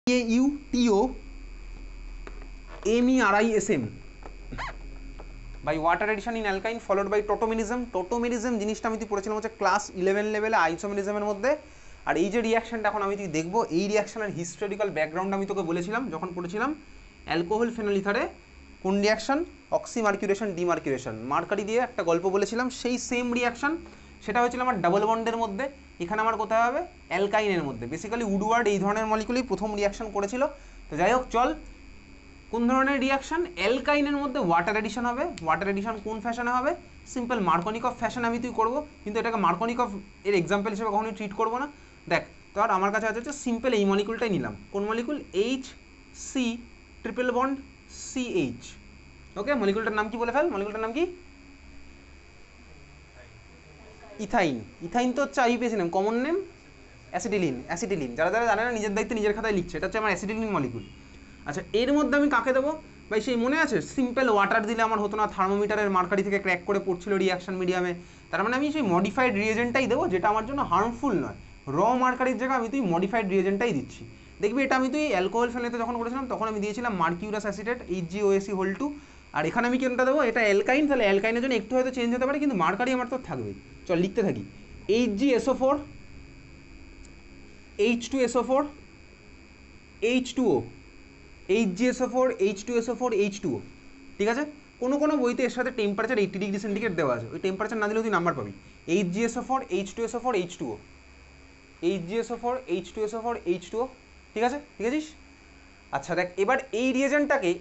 AUTO MERISM by water addition in alkyne followed by tautomerism. Tautomerism জিনিসটা আমি পড়েছিলাম হচ্ছে ক্লাস 11 লেভেলে আইসোমেরিজমের মধ্যে। আর এই যে রিয়াকশনটা এখন আমি দেখবো, এই রিয়াকশনের হিস্টোরিক্যাল ব্যাকগ্রাউন্ড আমি তোকে বলেছিলাম যখন পড়েছিলাম অ্যালকোহল ফেনল ইথারে কোন রিয়াকশন, অক্সিমার্কিউরেশন ডিমার্কিউরেশন, মার্কারি দিয়ে একটা গল্প বলেছিলাম, সেই সেম রিয়াকশন সেটা হয়েছিল আমার ডাবল বন্ডের মধ্যে। এখানে আমার কোথায় হবে, অ্যালকাইনের মধ্যে। বেসিক্যালি উডওয়ার্ড এই ধরনের মলিকুলই প্রথম রিয়াকশন করেছিল। তো যাই হোক, চল কোন ধরনের রিয়াকশন, অ্যালকাইনের মধ্যে ওয়াটার এডিশন হবে। ওয়াটার এডিশন কোন ফ্যাশনে হবে, সিম্পল মার্কনিকফ ফ্যাশন আমি তুই করবো, কিন্তু এটাকে মার্কনিকফ এর এক্সাম্পল হিসেবে কখনোই ট্রিট করবো না। দেখ তো আর আমার কাছে আছে হচ্ছে সিম্পল এই মলিকুলটাই নিলাম। কোন মলিকুল, HC≡CH। ওকে, মলিকুলটার নাম কি বলে ফেল, মলিকুলটার নাম কি, ইথাইন। ইথাইন তো হচ্ছে IUPAC name, common name acetylene. Acetylene যারা যারা জানে না নিজের দায়িত্বে নিজের খাতায় লিখছে, এটা হচ্ছে আমার অ্যাসিটিলিন মলিকুল। আচ্ছা, এর মধ্যে আমি কাকে দেবো ভাই, সেই মনে আছে সিম্পল ওয়াটার দিলে আমার হতো না, থার্মোমিটারের মার্কারি থেকে ক্র্যাক করে পড়ছিল রিয়াকশন মিডিয়ামে। তার মানে আমি সেই মডিফাইড রিয়েজেন্টটাই দেবো, যেটা আমার জন্য হার্মফুল নয়। র মার্কারির জায়গায় আমি তুই মডিফাইড রিয়েজেন্টটাই দিচ্ছি। দেখবি এটা আমি তুই অ্যালকোহল ফেনলিতে যখন করেছিলাম তখন আমি দিয়েছিলাম মার্কিউরাস অ্যাসিটেট HgOAc2। আর এখানে আমি কোনটা দেবো, এটা অ্যালকাইন, তাহলে অ্যালকাইনের জন্য একটু হয়তো চেঞ্জ হতে পারে, কিন্তু মার্কারি আমার তো থাকবেই। চল লিখতে থাকি, HgSO4 H2SO4 H2O, HgSO4 H2SO4 H2O। ঠিক আছে, কোনো কোনো বইতে এর সাথে টেম্পারেচার 80 ডিগ্রি সেন্টিগ্রেড দেওয়া আছে, ওই টেম্পারেচার না দিলেও তুই নাম্বার পাবি। HgSO4 H2SO4 H2O, HgSO4 H2SO4 H2O। ঠিক আছে, ঠিক আছিস? আচ্ছা দেখ, এবার এই রিয়েজেন্টটাকে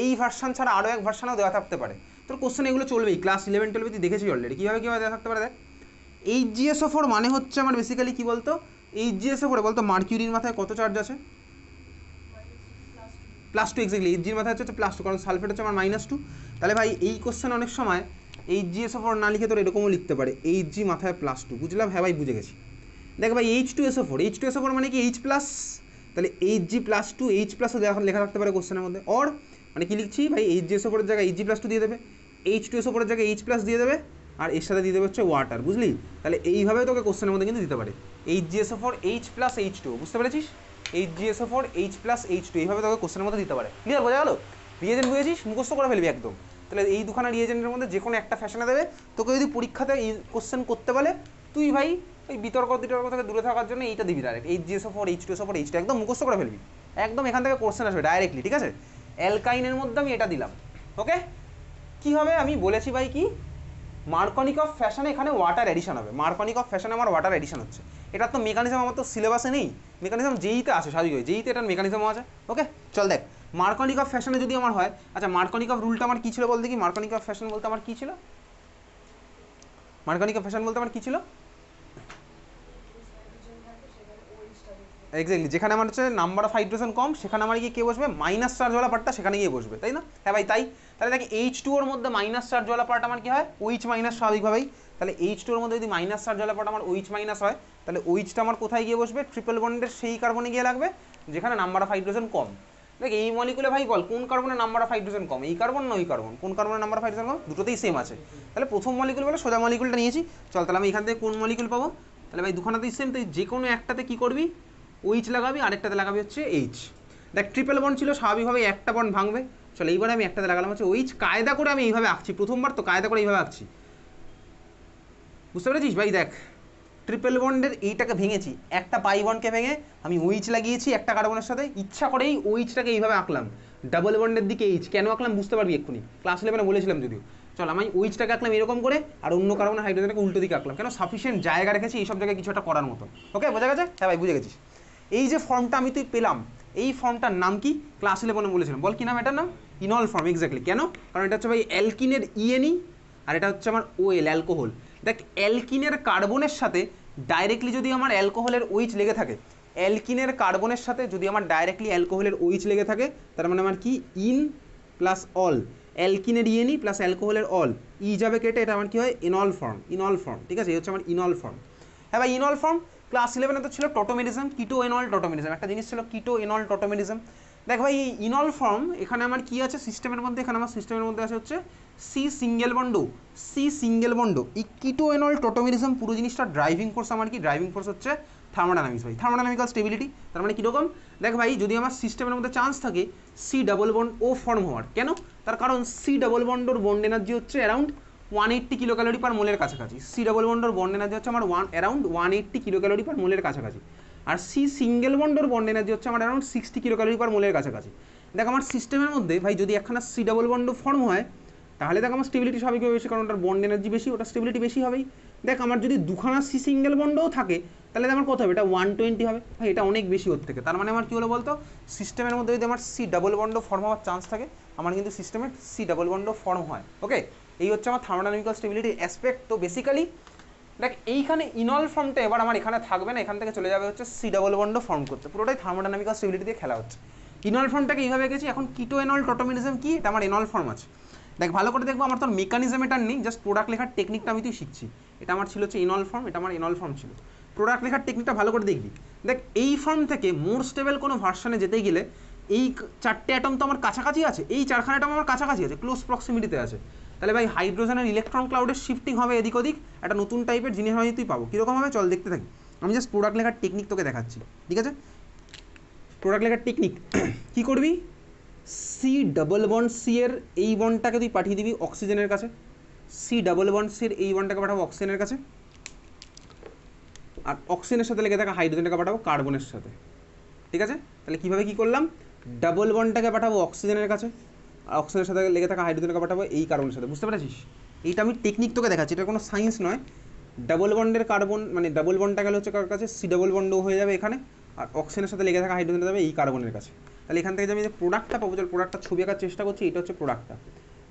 এই ভার্সান ছাড়া আরও এক ভার্সানেও দেওয়া থাকতে পারে। তোর কোশ্চেন এগুলো চলবেই, ক্লাস 11-12 তুই দেখেছি অলরেডি কীভাবে দেওয়া থাকতে পারে। দেখ, HgSO4 মানে হচ্ছে আমার বেসিক্যালি কী বলতো, HgSO4 বলতো মার্কিউরির মাথায় কত চার্জ আছে, +2। এক্স্যাক্টলি, Hgর মাথায় হচ্ছে +2, কারণ সালফেট হচ্ছে আমার -2। তাহলে ভাই এই কোশ্চেন অনেক সময় HgSO4 না লিখে তোর এরকমও লিখতে পারে, Hg মাথায় +2। বুঝলাম, হ্যাঁ ভাই বুঝে গেছি। দেখ ভাই H2SO4 মানে কি H+, তাহলে Hg+2 H+ লেখা থাকতে পারে কোশ্চেনের মধ্যে। অর মানে কি লিখছি ভাই, HgSO4 এর জায়গায় Hg+2 দিয়ে দেবে, H2SO4 এর জায়গায় H+ দিয়ে দেবে, আর এর সাথে দিয়ে দেবে হচ্ছে ওয়াটার। বুঝলি, তাহলে এইভাবে তোকে কোশ্চেনের মধ্যে কিন্তু দিতে পারে HgSO4 H+H2। বুঝতে পেরেছিস, HgSO4 H+H2 এইভাবে তোকে কোশ্চেনের মধ্যে দিতে পারে। ক্লিয়ার, বোঝা গেল? রিয়েজেন্ট বুঝেছিস, মুখস্থ করে ফেলবি একদম। তাহলে এই দুখানা রিয়েজেন্টের মধ্যে যে কোনো একটা ফ্যাশনে দেবে তোকে। যদি পরীক্ষাতে এই কোশ্চেন করতে বলে, তুই ভাই ওই বিতর্ক থেকে দূরে থাকার জন্য এইটা দিবি ডাইরেক্ট, HgSO4 H2SO4 H2 একদম মুখস্থ করে ফেলবি একদম, এখান থেকে কোশ্চেন আসবে ডাইরেক্টলি। ঠিক আছে, অ্যালকাইনের মধ্যে আমি এটা দিলাম। ওকে, কি হবে আমি বলেছি ভাই, কি মার্কনিকফ ফ্যাশনে এখানে ওয়াটার এডিশন হবে। মার্কনিকফ ফ্যাশনে আমার ওয়াটার এডিশন হচ্ছে। এটার তো মেকানিজম আমার তো সিলেবাসে নেই, মেকানিজম যেইতে আসে স্বাভাবিক, যেইতে এটার মেকানিজমও আছে। ওকে চল দেখ, মার্কনিকফ ফ্যাশনে যদি আমার হয়, আচ্ছা মার্কনিকফ রুলটা আমার কী ছিল বলতে, কি মার্কনিকফ ফ্যাশন বলতে আমার কী ছিল, মার্কনিকফ ফ্যাশন বলতে আমার কী ছিল, এক্স্যাক্টলি যেখানে আমার হচ্ছে নাম্বার অফ হাইড্রোজেন কম, সেখানে আমার গিয়ে কে বসবে, মাইনাস চার্জওয়ালা পার্টটা সেখানে গিয়ে বসবে, তাই না? হ্যাঁ ভাই তাই। তাহলে দেখি H2ওর মধ্যে মাইনাস চার্জওয়ালা পার্ট আমার কি হয়, OH- স্বাভাবিকভাবেই। তাহলে H2ওর মধ্যে যদি মাইনাস চার্জওয়ালা পার্ট আমার OH- হয়, তাহলে OH-টা আমার কোথায় গিয়ে বসবে, ট্রিপল বন্ডের সেই কার্বনে গিয়ে লাগবে যেখানে নাম্বার অফ হাইড্রোজেন কম। দেখ এই মলিকুলে ভাই বল কোন কার্বনের নাম্বার অফ হাইড্রোজেন কম, এই কার্বন না ওই কার্বন, কোন কার্বনের নাম্বার অফ হাইড্রোজেন কম, দুটোতেই সেম আছে। তাহলে প্রথম মলিকুল বলে সোজা মলিকুলটা নিয়েছি। চল তাহলে আমি এখান থেকে কোন মলিকুল পাবো, তাহলে ভাই দুখানাতেই সেম, তাই যে কোনো একটাতে কী করবি, OH লাগাবি, আরেকটাতে লাগাবি হচ্ছে H। দেখ ট্রিপল বন্ড ছিল, স্বাভাবিকভাবে একটা বন্ড ভাঙবে। চলো এইবারে আমি একটাতে লাগালাম হচ্ছে OH। কায়দা করে আমি এইভাবে আঁকছি, প্রথমবার তো কায়দা করে এইভাবে আঁকছি, বুঝতে পেরেছিস ভাই? দেখ ট্রিপল বন্ডের এইটাকে ভেঙেছি, একটা পাই বন্ডকে ভেঙে আমি OH লাগিয়েছি একটা কার্বনের সাথে, ইচ্ছা করেই OH-টাকে এইভাবে আঁকলাম, ডাবল বন্ডের দিকে H কেন আঁকলাম বুঝতে পারবি এক্ষুনি, ক্লাস 11 বলেছিলাম যদিও। চল আমি OH-টাকে আঁকলাম এরকম করে, আর অন্য কার্বনের হাইড্রোজেনটাকে উল্টো দিকে আঁকলাম, কেন সাফিসিয়েন্ট জায়গা রেখেছি এইসব জায়গায় কিছু একটা করার মতো। ওকে বোঝা গেছে? হ্যাঁ ভাই বুঝে গেছিস। এই যে ফর্মটা আমি তুই পেলাম, এই ফর্মটার নাম কি, ক্লাস 11 বলেছিলাম, বল কি নাম এটার নাম, ইনল ফর্ম। এক্স্যাক্টলি, কেন, কারণ এটা হচ্ছে ভাই অ্যালকিনের ENE, আর এটা হচ্ছে আমার OL অ্যালকোহল। দেখ অ্যালকিনের কার্বনের সাথে ডাইরেক্টলি যদি আমার অ্যালকোহলের OH লেগে থাকে, অ্যালকিনের কার্বনের সাথে যদি আমার ডাইরেক্টলি অ্যালকোহলের OH লেগে থাকে, তার মানে আমার কি ইন প্লাস অল, অ্যালকিনের ENE প্লাস অ্যালকোহলের অল, যাবে কেটে, এটা আমার কি হয় ইনল ফর্ম। ইনল ফর্ম, ঠিক আছে, এই হচ্ছে আমার ইনল ফর্ম। হ্যাঁ ভাই ইনল ফর্ম ক্লাস 11 তো ছিল টোটোমেরিজম, কিটো এনল টোটোমেরিজম, একটা জিনিস ছিল কিটো এনল টোটোমেরিজম। দেখ ভাই এই ইনল ফর্ম এখানে আমার কি আছে সিস্টেমের মধ্যে, এখানে আমার সিস্টেমের মধ্যে আছে হচ্ছে C সিঙ্গেল বন্ড, এই কিটো এনল টোটোমেরিজম পুরো জিনিসটা ড্রাইভিং ফোর্স আমার কি, ড্রাইভিং ফোর্স হচ্ছে থার্মোডাইনামিক্স ভাই, থার্মোডাইনামিক্যাল স্টেবিলিটি। তার মানে কীরকম, দেখ ভাই যদি আমার সিস্টেমের মধ্যে চান্স থাকে সি ডাবল বন্ড ও ফর্ম হওয়ার, কেন, তার কারণ সি ডাবল বন্ডোর বন্ড এনার্জি হচ্ছে অ্যারাউন্ড 180 কিলো ক্যালোরি পার মোলের কাছাকাছি। সি ডাবল বন্ডোর বন্ড এনার্জি হচ্ছে আমার অ্যারাউন্ড 180 কিলো ক্যালোরি পার মোলের কাছাকাছি। আর সি সিঙ্গেল বন্ডোর বন্ড এনার্জি হচ্ছে আমার অ্যারাউন্ড 60 কিলো ক্যালোরি পার মোলের কাছাকাছি। দেখ আমার সিস্টেমের মধ্যে ভাই যদি একখানা সি ডাবল বন্ড ফর্ম হয় তাহলে দেখ আমার স্টেবিলিটি স্বাভাবিকভাবে বেশি, কারণ ওটার বন্ড এনার্জি বেশি, ওটা স্টেবিলিটি বেশি হবেই। দেখ আমার যদি দুখানা সি সিঙ্গেল বন্ডও থাকে তাহলে আমার কত হবে, এটা 120 হবে ভাই, এটা অনেক বেশি ওর থেকে। তার মানে আমার কী হলো বলতো, সিস্টেমের মধ্যে যদি আমার সি ডাবল বন্ডও ফর্ম হওয়ার চান্স থাকে আমার কিন্তু সিস্টেমের সি ডাবল বন্ডও ফর্ম হয়। ওকে, এই হচ্ছে আমার থার্মোডাইনামিক্যাল স্টেবিলিটির অ্যাসপেক্ট। তো বেসিক্যালি দেখ এইখানে ইনল ফর্মটা এবার আমার এখানে থাকবে না, এখান থেকে চলে যাবে হচ্ছে সি ডাবল বন্ডও ফর্ম করতে, পুরোটাই থার্মোডাইনামিক্যাল স্টেবিলিটি দিয়ে খেলা হচ্ছে। ইনল ফর্মটাকে এইভাবে গেছি। এখন কিটো এনল টটোমেরিজম কি, এটা আমার এনল ফর্ম আছে। দেখ ভালো করে দেখবো, আমার তোর মেকানিজম এটা নেই, জাস্ট প্রোডাক্ট লেখার টেকনিকটা আমি তুই শিখছি। এটা আমার ছিল হচ্ছে ইনল ফর্ম, এটা আমার এনল ফর্ম ছিল। প্রোডাক্ট লেখার টেকনিকটা ভালো করে দেখবি। দেখ এই ফর্ম থেকে মোর স্টেবল কোনো ভার্সনে যেতে গেলে এই চারটে অ্যাটম তো আমার কাছাকাছি আছে, এই চারখানা অ্যাটম আমার কাছাকাছি আছে, ক্লোজ প্রক্সিমিটিতে আছে। তাহলে ভাই হাইড্রোজেনের ইলেকট্রন ক্লাউডের শিফটিং হবে এদিক ওদিক, একটা নতুন টাইপের জিনিস হয় তুই পাবো। কীরকম হবে চল দেখতে থাকি। আমি জাস্ট প্রোডাক্ট লেখার টেকনিক তোকে দেখাচ্ছি, ঠিক আছে। প্রোডাক্ট লেখার টেকনিক কী করবি, সি ডাবল বন্ড সি এর এই বন্ডটাকে তুই পাঠিয়ে দিবি অক্সিজেনের কাছে, সি ডাবল বন্ড সি এর এই বন্ডটাকে পাঠাবো অক্সিজেনের কাছে, আর অক্সিজেনের সাথে লেগে থাকা হাইড্রোজেনটাকে পাঠাবো কার্বনের সাথে, ঠিক আছে। তাহলে কীভাবে কী করলাম, ডাবল বন্ডটাকে পাঠাবো অক্সিজেনের কাছে, আর অক্সিজেনের সাথে লেগে থাকা হাইড্রোজেনটাকে পাঠাবো এই কার্বনের সাথে, বুঝতে পেরেছিস। এইটা আমি টেকনিক তোকে দেখাচ্ছি, এটা কোনো সায়েন্স নয়। ডাবল বন্ডের কার্বন মানে ডাবল বন্ডটা গেলে হচ্ছে কার কাছে, সি ডাবল বন্ডও হয়ে যাবে এখানে, আর অক্সিজেনের সাথে লেগে থাকা হাইড্রোজেনটা যাবে এই কার্বনের কাছে। তাহলে এখান থেকে যে আমি যে প্রোডাক্টটা পাবো, যে প্রোডাক্টটা ছবি আঁকার চেষ্টা করছি, এটা হচ্ছে প্রোডাক্টটা।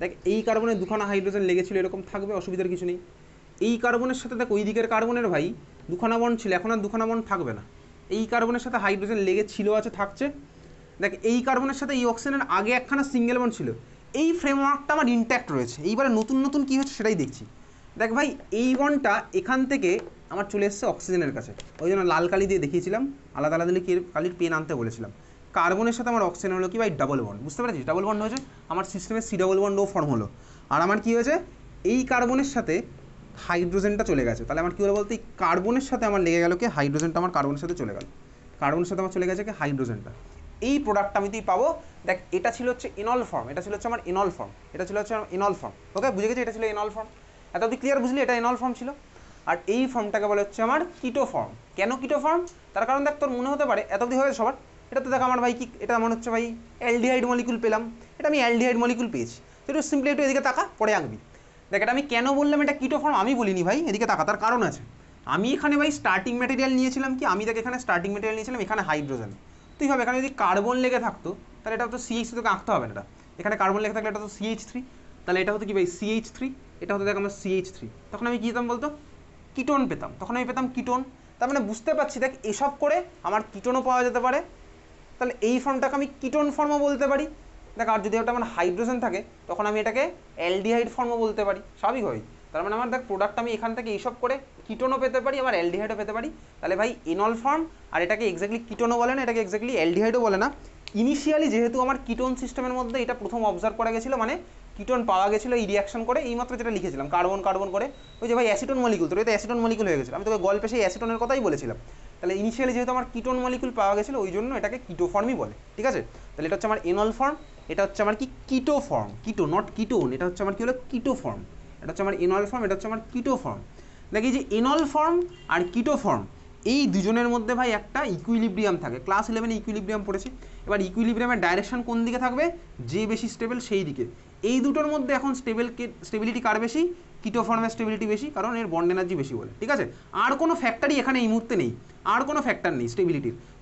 দেখ এই কার্বনে দুখানা হাইড্রোজেন লেগেছিল, এরকম থাকবে, অসুবিধার কিছু নেই। এই কার্বনের সাথে দেখ ওই দিকের কার্বনের ভাই দুখানা বন্ড ছিল, এখন আর দুখানা বন্ড থাকবে না। এই কার্বনের সাথে হাইড্রোজেন লেগে ছিল, আছে, থাকছে। দেখ এই কার্বনের সাথে এই অক্সিজেনের আগে একখানা সিঙ্গেল বন্ড ছিল, এই ফ্রেমওয়ার্কটা আমার ইনট্যাক্ট রয়েছে। এইবারে নতুন নতুন কী হচ্ছে সেটাই দেখছি। দেখ ভাই এই বন্ডটা এখান থেকে আমার চলে এসছে অক্সিজেনের কাছে, ওই জন্য লাল কালি দিয়ে দেখিয়েছিলাম, আলাদা আলাদা কালির পেন আনতে বলেছিলাম। কার্বনের সাথে আমার অক্সিজেন হলো কি ভাই, ডাবল বন্ড, বুঝতে পেরেছিস, ডাবল বন্ড হয়েছে, আমার সিস্টেমে সি ডাবল বন্ডও ফর্ম হলো। আর আমার কী হয়েছে, এই কার্বনের সাথে হাইড্রোজেনটা চলে গেছে। তাহলে আমার কী হলো বলতে, এই কার্বনের সাথে আমার লেগে গেল কি, হাইড্রোজেনটা আমার কার্বনের সাথে চলে গেল, কার্বনের সাথে আমার চলে গেছে কি হাইড্রোজেনটা। এই প্রোডাক্টটা আমি তুই পাবো। দেখ এটা ছিল হচ্ছে এনল ফর্ম, এটা ছিল হচ্ছে আমার এনল ফর্ম, এটা ছিল হচ্ছে এনল ফর্ম। ওকে বুঝে গেছি, এটা ছিল এনল ফর্ম, এত তুই ক্লিয়ার বুঝলি, এটা এনল ফর্ম ছিল। আর এই ফর্মটাকে বলে হচ্ছে আমার কিটো ফর্ম। কেন কিটো ফর্ম, তার কারণ দেখ তোর মনে হতে পারে এত অবধি হয়েছে সবার, এটা তো দেখ আমার ভাই কি, এটা মনে হচ্ছে ভাই অ্যালডিহাইড মলিকুল পেলাম, এটা আমি অ্যালডিহাইড মলিকুল পেয়েছি। একটু সিম্পলি একটু এদিকে তাকা, পরে আঁকবি। দেখ এটা আমি কেন বললাম এটা কিটো ফর্ম, আমি বলিনি ভাই, এদিকে তাকা, তার কারণ আছে। আমি এখানে ভাই স্টার্টিং ম্যাটেরিয়াল নিয়েছিলাম কি, আমি দেখ এখানে স্টার্টিং ম্যাটেরিয়াল নিয়েছিলাম এখানে হাইড্রোজেন। তুই ভাবে এখানে যদি কার্বন লেগে থাকতো তাহলে এটা তো CH3, তোকে আঁকতে হবে না, এটা এখানে কার্বন লেগে থাকলে এটা তো CH3, তাহলে এটা হতো কি ভাই CH3, এটা হতো দেখ আমার CH3, তখন আমি কী পেতাম বলতো, কিটোন পেতাম, তখন আমি পেতাম কিটোন। তার মানে বুঝতে পারছি দেখ এসব করে আমার কিটোনও পাওয়া যেতে পারে, তাহলে এই ফর্মটাকে আমি কিটোন ফর্মও বলতে পারি। দেখ আর যদি একটা আমার হাইড্রোজেন থাকে তখন আমি এটাকে অ্যালডিহাইড ফর্মও বলতে পারি, স্বাভাবিকভাবেই। তার মানে আমার দেখ প্রোডাক্ট আমি এখান থেকে এইসব করে কিটোনও পেতে পারি, আবার অ্যালডিহাইডও পেতে পারি। তাহলে ভাই এনল ফর্ম, আর এটাকে এক্স্যাক্টলি কিটোনও বলে না, এটাকে এক্স্যাক্টলি অ্যালডিহাইডও বলে না। ইনিশিয়ালি যেহেতু আমার কিটোন সিস্টেমের মধ্যে এটা প্রথম অবজার্ভ করা গেছিলো, মানে কিটোন পাওয়া গেছিলো এই রিয়াকশন করে, এইমাত্র যেটা লিখেছিলাম কার্বন কার্বন করে, ওই যে ভাই অ্যাসিটোন মলিকুল, তোর এটা অ্যাসিটোন মলিকুল হয়ে গেছিলো, আমি তোকে গল্পে সেই অ্যাসিটোনের কথাই বলেছিলাম। তাহলে ইনিশিয়ালি যেহেতু আমার কিটোন মলিকুল পাওয়া গেছিলো ওই জন্য এটাকে কিটো ফর্মই বলে, ঠিক আছে। তাহলে এটা হচ্ছে আমার এনল ফর্ম, এটা হচ্ছে আমার কি কিটো ফর্ম, কিটো নট কিটোন, এটা হচ্ছে আমার কি হলো কিটো ফর্ম, এটা হচ্ছে আমার এনল ফর্ম, এটা হচ্ছে আমার কিটো ফর্ম। দেখি যে এনল ফর্ম আর কিটো ফর্ম এই দুজনের মধ্যে ভাই একটা ইকুইলিব্রিয়াম থাকে, ক্লাস 11 ইকুইলিব্রিয়াম পড়েছি। এবার ইকুইলিব্রিয়ামের ডাইরেকশন কোন দিকে থাকবে, যে বেশি স্টেবল সেই দিকে। এই দুটোর মধ্যে এখন স্টেবিলিটি কার বেশি, কিটো ফর্মের স্টেবিলিটি বেশি, কারণ এর বন্ড এনার্জি বেশি বলে, ঠিক আছে। আর কোনো ফ্যাক্টরই এখানে এই মুহূর্তে নেই, আর কোনো ফ্যাক্টর নেই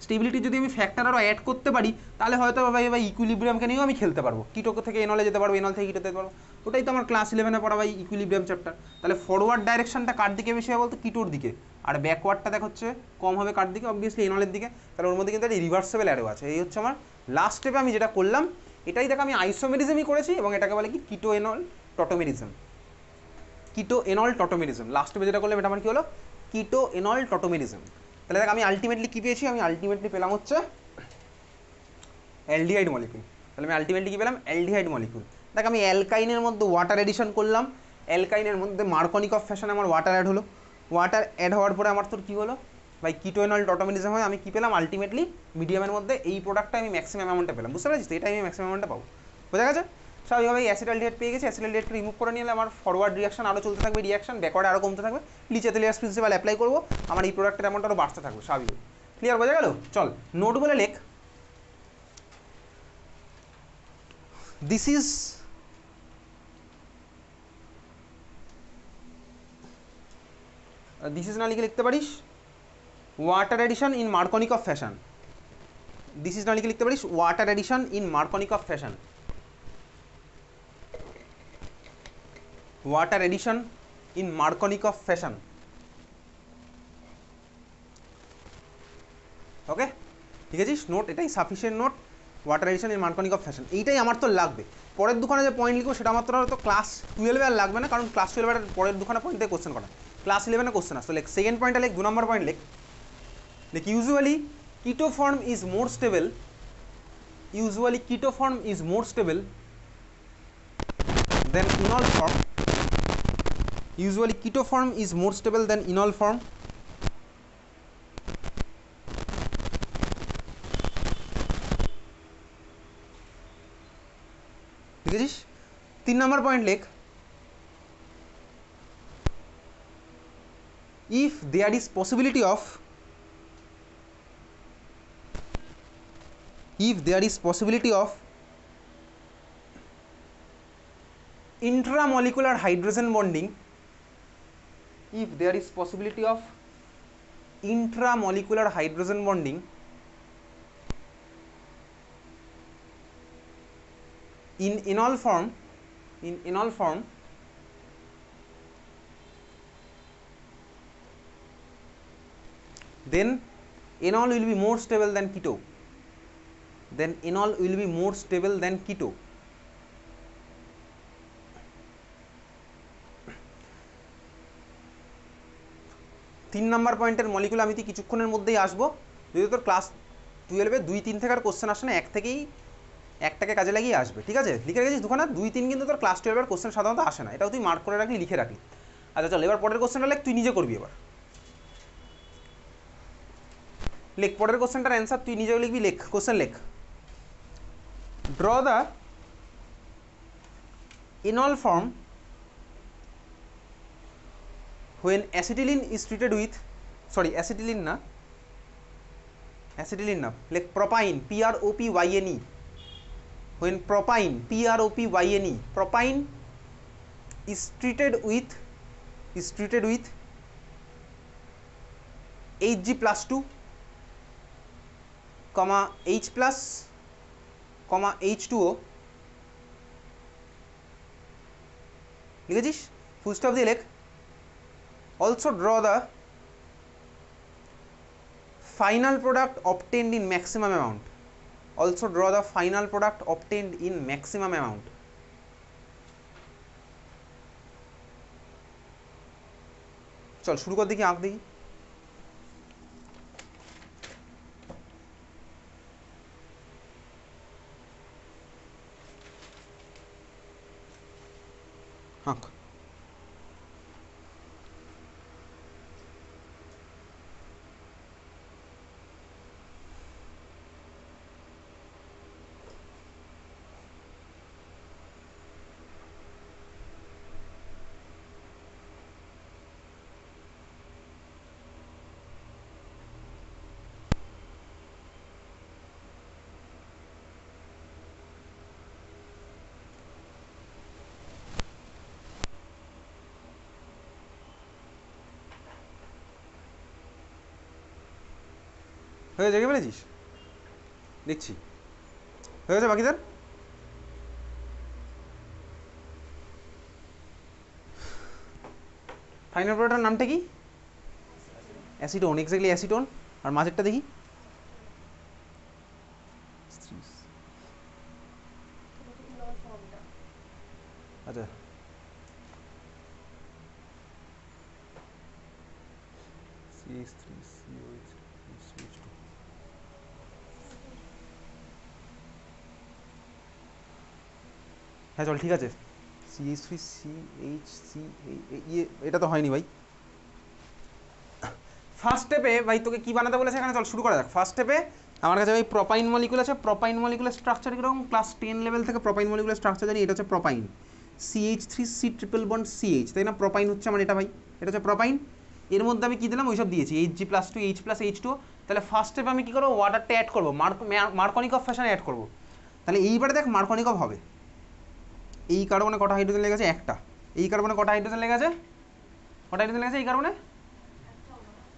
স্টেবিলিটির যদি আমি ফ্যাক্টর আরও অ্যাড করতে পারি তাহলে হয়তো ভাই ইকুইলিব্রিয়ামকে নিয়েও আমি খেলতে পারবো, কিটো থেকে এনলে যেতে পারবো, এনল থেকে কিটোতে যেতে পারবো। ওটাই তো আমার ক্লাস 11-এ পড়া ভাই ইকুইলিব্রিয়াম চ্যাপ্টার। তাহলে ফরওয়ার্ড ডাইরেকশনটা কার দিকে বেশি হবে বলতো, কিটোর দিকে, আর ব্যাকওয়ার্ডটা দেখ হচ্ছে কম হবে কার দিকে, অবভিয়াসলি এনলের দিকে। তাহলে ওর মধ্যে কিন্তু একটা রিভার্সেবল অ্যারো আছে। এই হচ্ছে আমার লাস্ট স্টেপে আমি যেটা করলাম, এটাই দেখ আমি আইসোমেরিজমই করেছি, এবং এটাকে বলে কি কিটো এনল টটোমেরিজম, কিটো এনল টটোমেরিজম। লাস্ট স্টেপে যেটা করলাম এটা আমার কি হলো, কিটো এনল টটোমেরিজম। তাহলে দেখ আমি আলটিমেটলি কী পেয়েছি, আমি আলটিমেটলি পেলাম হচ্ছে অ্যালডিহাইড মলিকুল। তাহলে আমি আলটিমেটলি কী পেলাম, অ্যালডিহাইড মলিকুল। দেখ আমি অ্যালকাইনের মধ্যে ওয়াটার এডিশন করলাম, অ্যালকাইনের মধ্যে মার্কনিকফ ফ্যাশনে আমার ওয়াটার অ্যাড হলো, ওয়াটার অ্যাড হওয়ার পরে আমার তোর কী হলো, বাই কিটোএনল টটোমেরিজম হয়, আমি কী পেলাম আলটিমেটলি মিডিয়ামের মধ্যে এই প্রোডাক্টটা আমি ম্যাক্সিমাম অ্যামাউন্টে পেলাম, বুঝতে পারছিস? তো এটাই আমি ম্যাক্সিমাম অ্যামাউন্টে পাবো, বোঝা গেছে? স্বাভাবিকভাবে অ্যাসিটালডিহাইড পেয়ে গেছি, অ্যাসিটালডিহাইডকে রিমুভ করে নিলে আমার ফরওয়ার্ড রিয়াকশন আরও চলতে থাকবে, রিয়াকশন ব্যাকওয়ার্ডে আরও কমতে থাকবে, লিচেথেলিয়াস প্রিন্সিপাল অ্যাপ্লাই করবো, আমার এই প্রোডাক্টের অ্যামাউন্ট আরও বাড়তে থাকবে স্বাভাবিক। ক্লিয়ার, বোঝা গেল? চল নোট বলে লেখ, দিস ইজ না লিখে লিখতে পারিস water addition in Markovnikov fashion, this is না লিখে লিখতে পারিস water addition in Markovnikov fashion, water addition in Markovnikov fashion. Okay, ঠিক আছে? নোট এটাই sufficient note, water addition in Markovnikov fashion, এইটাই আমার তো লাগবে। পরের দুখানে যে পয়েন্ট লিখবো সেটা আমার তো ক্লাস 12 আর লাগবে না, কারণ ক্লাস 12 এর পরের দুখানে পয়েন্ট থেকে কোশ্চেন করা, ক্লাস 11 কোশ্চেন আসতো। লেখ সেকেন্ড পয়েন্টটা, লেখ 2 নম্বর পয়েন্ট লেখ, usually keto form is more stable, usually keto form is more stable than enol form, usually keto form is more stable than enol form, ঠিক আছে? 3 নম্বর পয়েন্ট লেখ, if there is possibility of intramolecular hydrogen bonding, if there is possibility of intramolecular hydrogen bonding in enol form, then enol will be more stable than keto, then enol will be more stable than keto. তিন নম্বর পয়েন্টের molecule আমি কিছুক্ষণের মধ্যেই আসবো, যদি তোর class 12-এ 2-3 থেকে আর question আসে না, একটাকে কাজে লাগিয়ে আসবে, ঠিক আছে? লিখে রেখেছিস দুখানা, 2-3 কিন্তু তোর ক্লাস 12-এর কোশ্চেন সাধারণত আসে না, এটাও তুই মার্ক করে রাখলি, লিখে রাখলি। আচ্ছা চল এবার পরের কোশ্চেনটা লেখ, তুই নিজে করবি এবার। লেখ পরের কোশ্চেনটার অ্যান্সার তুই নিজেও লিখবি, লেখ কোশ্চেন লেখ, draw the enol form when acetylene is treated with, sorry acetylene না, লেখ propyne, propyne, when propyne, propyne is treated with Hg+2, H+, H2O, লিখেছিস? ফুল স্টপ দিয়ে লেখ, also draw the final product obtained in maximum amount, also draw the final product obtained in maximum amount. চল শুরু কর দেখি, আঁক দেখি। আঁক। হয়ে জেগে ফেলেছিস? দেখছি হয়ে গেছে বাকিদের। ফাইনাল প্রোডাক্টের নামটা কি? Acetone, exactly acetone. আর মাঝেরটা দেখি, আচ্ছা হ্যাঁ চল ঠিক আছে, CH3CHC, এটা তো হয়নি ভাই। ফার্স্ট স্টেপে ভাই তোকে কি বানাতে বলেছে এখানে, চল শুরু করা যাক। ফার্স্ট স্টেপে আমার কাছে ভাই প্রোপাইন মলিকুল আছে। প্রোপাইন মলিকুলের স্ট্রাকচার কীরকম, ক্লাস 10 লেভেল থেকে প্রোপাইন মলিকুলের স্ট্রাকচার জানি। এটা হচ্ছে propyne, CH3C triple bond CH, তাই না? প্রোপাইন হচ্ছে আমার এটা ভাই, এটা হচ্ছে প্রোপাইন। এর মধ্যে আমি কী দিলাম, ওইসব দিয়েছি, Hg+2 H+H2। তাহলে ফার্স্ট স্টেপে আমি কী করবো, ওয়াটারটা অ্যাড করবো, মার্কনিকভ ফ্যাশনে অ্যাড করবো। তাহলে এইবারে দেখ মার্কনিকভ হবে। এই কার্বনে কটা হাইড্রোজেন লেগেছে, একটা। এই কার্বনে কটা হাইড্রোজেন লেগেছে, কটা হাইড্রোজেন লেগেছে এই কার্বনে,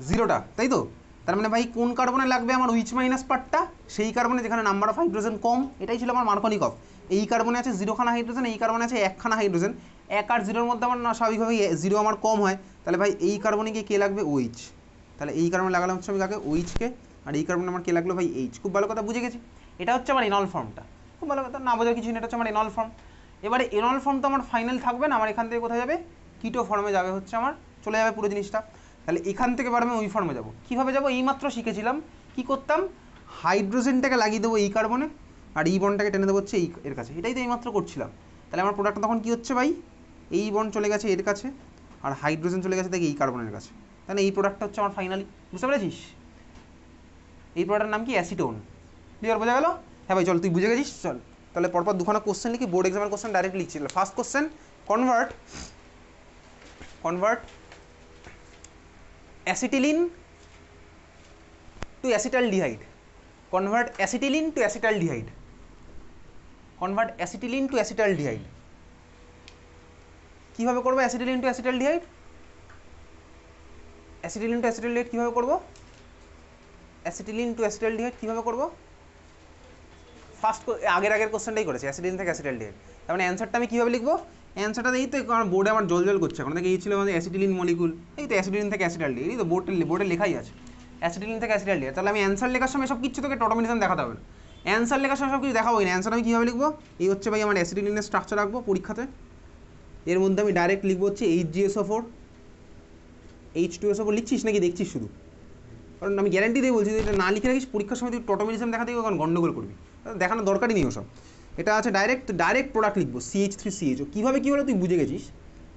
0টা, তাই তো? তার মানে ভাই কোন কার্বনে লাগবে আমার উইচ মাইনাস পার্টটা, সেই কার্বনে যেখানে নাম্বার অফ হাইড্রোজেন কম, এটাই ছিল আমার মার্কনিকভ। এই কার্বনে আছে 0খানা হাইড্রোজেন, এই কার্বনে আছে 1খানা হাইড্রোজেন। 1 আর 0-র মধ্যে আমার না স্বাভাবিকভাবেই 0 আমার কম হয়। তাহলে ভাই এই কার্বনে গিয়ে কে লাগবে, OH। তাহলে এই কার্বনে লাগালাম হচ্ছে আমি কাকে, OH-কে। আর এই কার্বনে আমার কে লাগলো ভাই, H। খুব ভালো কথা, বুঝে গেছি। এটা হচ্ছে আমার এনল ফর্মটা, খুব ভালো কথা, না বোঝার কিছু নেই, এটা হচ্ছে আমার এনল ফর্ম। এবারে এনল ফর্ম তো আমার ফাইনাল থাকবে না, আমার এখান থেকে কোথায় যাবে, কিটো ফর্মে যাবে, হচ্ছে আমার চলে যাবে পুরো জিনিসটা। তাহলে এখান থেকে এবার আমি ওই ফর্মে যাবো। কীভাবে যাবো, এইমাত্র শিখেছিলাম কি করতাম, হাইড্রোজেনটাকে লাগিয়ে দেবো এই কার্বনে, আর এই বন্ডটাকে টেনে দেবো হচ্ছে এই এর কাছে, এটাই তো এইমাত্র করছিলাম। তাহলে আমার প্রোডাক্টটা তখন কী হচ্ছে ভাই, এই বন্ড চলে গেছে এর কাছে, আর হাইড্রোজেন চলে গেছে দেখি এই কার্বনের কাছে। তাহলে এই প্রোডাক্টটা হচ্ছে আমার ফাইনালি, বুঝতে পেরেছিস? এই প্রোডাক্টের নাম কি, অ্যাসিটোন। ক্লিয়ার, বোঝা গেল? হ্যাঁ ভাই চল, তুই বুঝে গেছিস, চল তাহলে পরপর দুখানা কোশ্চেন লিখি, বোর্ড এক্সামের কোশ্চেন ডাইরেক্ট লিখছিল। First question, convert acetylene to acetaldehyde. Convert acetylene to acetaldehyde. Convert acetylene to acetaldehyde. কীভাবে করবো acetylene to acetaldehyde? Acetylene to acetaldehyde কীভাবে করবো? অ্যাসিটিলিন টু অ্যাসিটালডিহাইড কীভাবে করবো? ফার্স্ট আগের কোশ্চেনটাই করেছি, অ্যাসিটিলিন থেকে অ্যাসিটালডিহাইড। তার মানে অ্যান্সারটা আমি কীভাবে লিখবো, অ্যান্সারটা এই তো, কারণ বোর্ডে আমার জল করছে এখন থেকে, এই ছিল আমাদের অ্যাসিটিলিন মলিকুল, এই তো অ্যাসিটিলিন থেকে অ্যাসিটালডিহাইড, এই তো বোর্ডে লেখাই আছে অ্যাসিটিলিন থেকে অ্যাসিটালডিহাইড। তাহলে আমি অ্যান্সার লেখার সময় সব কিছু তোকে টটোমেটিজম দেখাতে হবে না, অ্যান্সার লেখার সময় সব কিছু দেখাবোই না। অ্যান্সার আমি কীভাবে লিখবো, এই হচ্ছে ভাই আমার অ্যাসিটিলিনের স্ট্রাকচার রাখবো পরীক্ষাতে। এর মধ্যে আমি ডাইরেক্ট লিখবো হচ্ছে HgSO4, H2SO4। লিখছিস নাকি দেখছিস শুধু? কারণ আমি গ্যারান্টি দিয়ে বলছি, এটা না লিখে রাখিস পরীক্ষার সময় তুই টটোমেটিজম দেখাতে গিয়ে কারণ গন্ডগোল করবি, দেখানোর দরকারই নেই ওসব। এটা আছে ডাইরেক্ট প্রোডাক্ট লিখবো, CH3CHO। কীভাবে কী হলো তুই বুঝে গেছিস,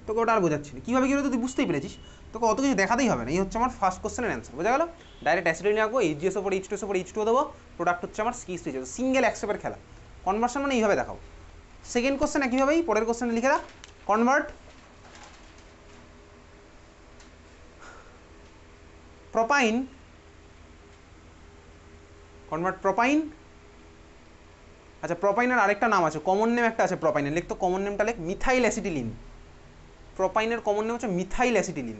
তোকে ওটা আর বোঝাচ্ছি না। কীভাবে কী হলো তুই বুঝতেই পেরেছিস, তোকে অত কিছু দেখাতেই হবে না। এই হচ্ছে আমার ফার্স্ট কোশ্চেনের অ্যান্সার, বোঝা গেল? ডাইরেক্ট অ্যাসিটিলিন রাখবো, HgSO4 H2SO4 H2 দেবো, প্রোডাক্ট হচ্ছে আমার CH3CHO। সিঙ্গেল এক স্টেপের খেলা, কনভার্সন মানে এইভাবে দেখাবো। সেকেন্ড কোশ্চেন একইভাবেই পরের কোশ্চেনে লিখে রাখ, কনভার্ট প্রোপাইন, আচ্ছা প্রোপাইনের আরেকটা নাম আছে, কমন নেম একটা আছে প্রোপাইনের, লিখ তো কমন নেমটা, লিখ মিথাইল অ্যাসিটিলিন। প্রোপাইনের কমন নেম হচ্ছে মিথাইল অ্যাসিটিলিন।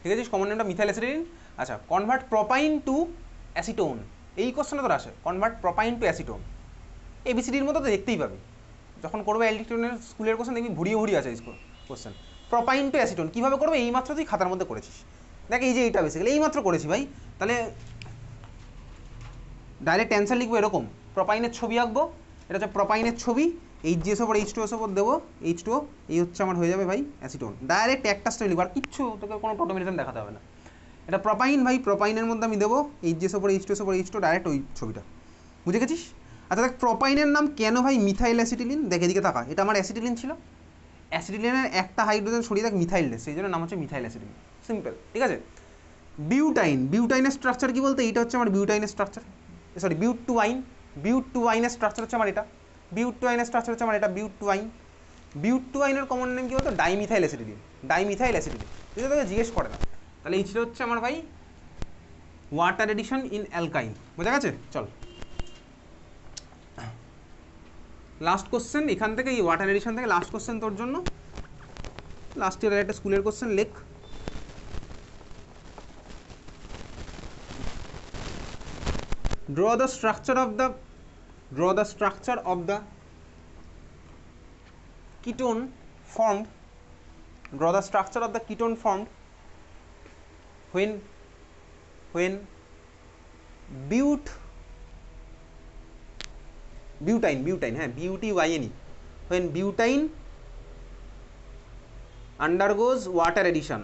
ঠিক আছে, কমন নেমটা মিথাইল অ্যাসিটিলিন। আচ্ছা, কনভার্ট প্রোপাইন টু অ্যাসিটোন, এই কোশ্চেনে তোর আসে, কনভার্ট প্রোপাইন টু অ্যাসিটোন। ABCDর মতো তো দেখতেই পাবি, যখন করবে এলডিটোনের স্কুলের কোশ্চেন দেখবি ভুড়িয়ে আছে কোশ্চেন। প্রোপাইন টু অ্যাসিটোন কীভাবে করবে, এইমাত্র তুই খাতার মধ্যে করেছিস, দেখ এই যে এইটা বেসিক্যালি এইমাত্র করেছি ভাই। তাহলে ডাইরেক্ট অ্যান্সার লিখবো এরকম, প্রোপাইনের ছবি আঁকবো, এটা হচ্ছে প্রোপাইনের ছবি, HgSO4 H2SO4 দেবো, H2O, এই হচ্ছে আমার হয়ে যাবে ভাই অ্যাসিটোন। ডাইরেক্ট একটা স্টেপ লিখবো, আর কিচ্ছু তোকে কোনো টটোমেটিজম দেখাতে হবে না। এটা প্রোপাইন ভাই, প্রোপাইনের মধ্যে আমি দেবো HgSO4 H2SO4 H2O, ডাইরেক্ট ওই ছবিটা, বুঝে গেছিস? আচ্ছা দেখ, প্রোপাইনের নাম কেন ভাই মিথাইল অ্যাসিটিলিন, দেখ এদিকে তাকা, এটা আমার অ্যাসিটিলিন ছিল, অ্যাসিটিলিনের একটা হাইড্রোজেন সরিয়ে দেখ মিথাইল, সেই জন্য নাম হচ্ছে মিথাইল অ্যাসিটিলিন, সিম্পল, ঠিক আছে? বিউটাইনের স্ট্রাকচার কি বলতে, এইটা হচ্ছে আমার বিউটাইনের স্ট্রাকচার, সরি বিউট টু ওয়াইনের স্ট্রাকচার হচ্ছে আমার এটা, বিউট টু ওয়াইনের স্ট্রাকচার হচ্ছে আমার এটা, বিউট টু ওয়াইনের কমন নেম কি বলতো, ডাইমিথাইল অ্যাসিটিলিন, যদি তোকে জিজ্ঞেস করে না। তাহলে এই ছিল হচ্ছে আমার ভাই ওয়াটার এডিশন ইন অ্যালকাইন, বোঝা গেছে? চল লাস্ট কোশ্চেন এখান থেকে, এই ওয়াটার এডিশন থেকে লাস্ট কোশ্চেন তোর জন্য, লাস্ট ইয়ারের একটা স্কুলের কোশ্চেন, লেখ draw the structure of the ketone formed when butane, হ্যাঁ BUTYNE, when butane undergoes water addition,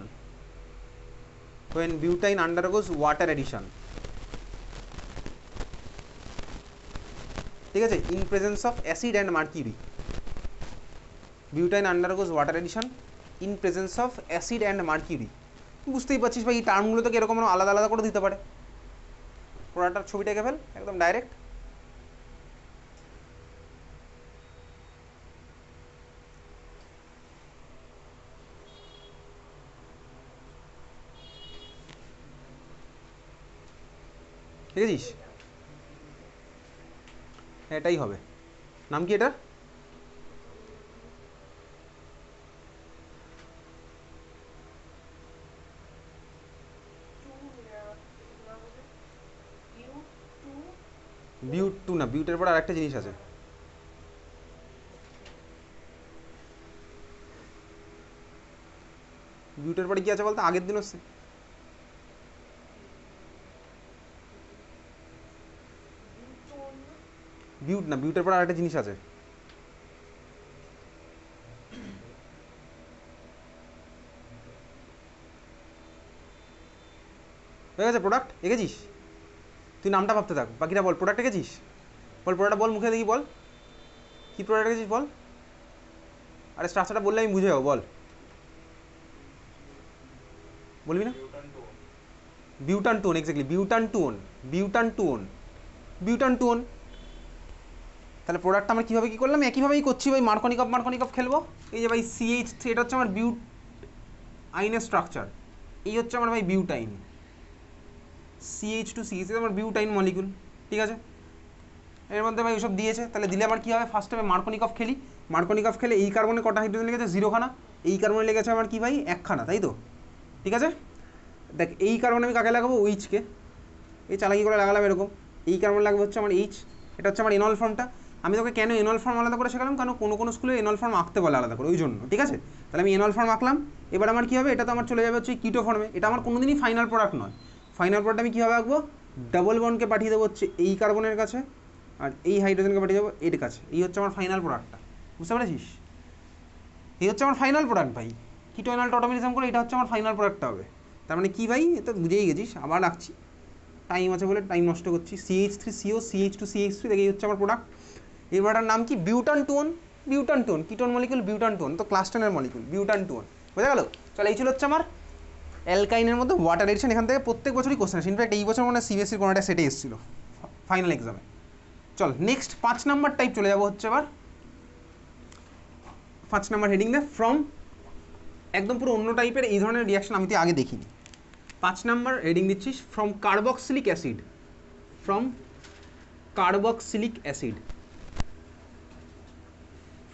ঠিক আছে, in presence of acid and mercury, butane undergoes water addition in presence of acid and mercury. বুঝতেই পারছিস ভাই, এই টার্মগুলো তো এরকম আলাদা আলাদা করে দিতে পারে। প্রোডাক্টটার ছবিটা এঁকে ফেল একদম ডাইরেক্ট। দেখেছিস? এটাই হবে। নাম কি এটার? বিউট টু না, বিউটের পর আরেকটা জিনিস আছে। বিউটের পরে কি আছে বলতো? আগের দিনও বিউট না, বিউটের পর আরেকটা জিনিস আছে। হয়ে গেছে? প্রোডাক্ট এঁকেছিস? তুই নামটা ভাবতে থাক, বাকিটা বল। প্রোডাক্ট এঁকেছিস? বল প্রোডাক্ট বল, মুখে দেখি বল কি প্রোডাক্ট এঁকেছিস বল। আরে স্ট্রাকচারটা বললে আমি বুঝে যাবো, বল। বলবি না? বিউটান tone, exactly বিউটান tone, বিউটান tone, বিউটান tone. তাহলে প্রোডাক্টটা আমরা কীভাবে কী করলাম? একইভাবেই করছি ভাই, মার্কনিকপ খেলবো। এই যে ভাই CH3, এটা হচ্ছে আমার বিউট আইনের স্ট্রাকচার। এই হচ্ছে আমার ভাই বিউটাইন, CH2CH, আমার বিউটাইন মলিকুল, ঠিক আছে? এর মধ্যে ভাই ওসব দিয়েছে, তাহলে দিলে আমার কী হবে? ফার্স্ট টাইমে মার্কনিকপ খেলি। মার্কনিকপ খেলে এই কার্বনে কটা হাইড্রোজেন লেগেছে? 0খানা। এই কার্বনে লেগেছে আমার কি ভাই? 1খানা, তাই তো? ঠিক আছে, দেখ এই কার্বনে আমি কাকে লাগাবো? ওইচকে। এই চালাকি করে লাগালাম এরকম। এই কার্বন লাগবে হচ্ছে আমার এইচ। এটা হচ্ছে আমার এনল ফর্মটা। আমি তোকে কেন এনল ফর্ম আলাদা করে শেখালাম? কারণ কোনো স্কুলে এনল ফর্ম আঁকতে বলে আলাদা করে, ওই জন্য, ঠিক আছে? তাহলে আমি এনল ফর্ম আঁকলাম। এবার আমার কী হবে? এটা তো আমার চলে যাবে হচ্ছে কিটো ফর্মে। এটা আমার কোনোদিনই ফাইনাল প্রোডাক্ট নয়। ফাইনাল প্রোডাক্ট আমি কীভাবে আঁকবো? ডাবল বন্ডকে পাঠিয়ে দেবো হচ্ছে এই কার্বনের কাছে, আর এই হাইড্রোজেনকে পাঠিয়ে দেবো এর কাছে। এই হচ্ছে আমার ফাইনাল প্রোডাক্টটা, বুঝতে পেরেছিস? এই হচ্ছে আমার ফাইনাল প্রোডাক্ট ভাই। কিটো এনল অটোমেটিজম করে এটা হচ্ছে আমার ফাইনাল প্রোডাক্টটা হবে। তার মানে কী ভাই? এটা বুঝেই গেছিস। আবার রাখছি, টাইম আছে বলে টাইম নষ্ট করছি। CH3CO, CH2CH3, দেখে এই হচ্ছে আমার প্রোডাক্ট। এই প্রোডাক্টের নাম কি? বিউটান tone. বিউটান tone, ketone molecule, বিউটান tone, তো ক্লাস 10-এর মলিকুল, বিউটান টোন। বোঝা গেল? চল, এই ছিল হচ্ছে আমার অ্যালকাইনের মধ্যে ওয়াটার এডিশন। এখান থেকে প্রত্যেক বছরই কোশ্চেন আসে। ইনফ্যাক্ট এই বছর মানে CBSE কোনো একটা সেটে এসেছিল ফাইনাল এক্সামে। চল নেক্সট 5 নাম্বার টাইপ চলে যাবো হচ্ছে এবার। 5 নাম্বার হেডিং দে ফ্রম, একদম পুরো অন্য টাইপের এই ধরনের রিয়াকশন আমি তো আগে দেখিনি। 5 নাম্বার হেডিং দিচ্ছিস from carboxylic acid, from carboxylic acid,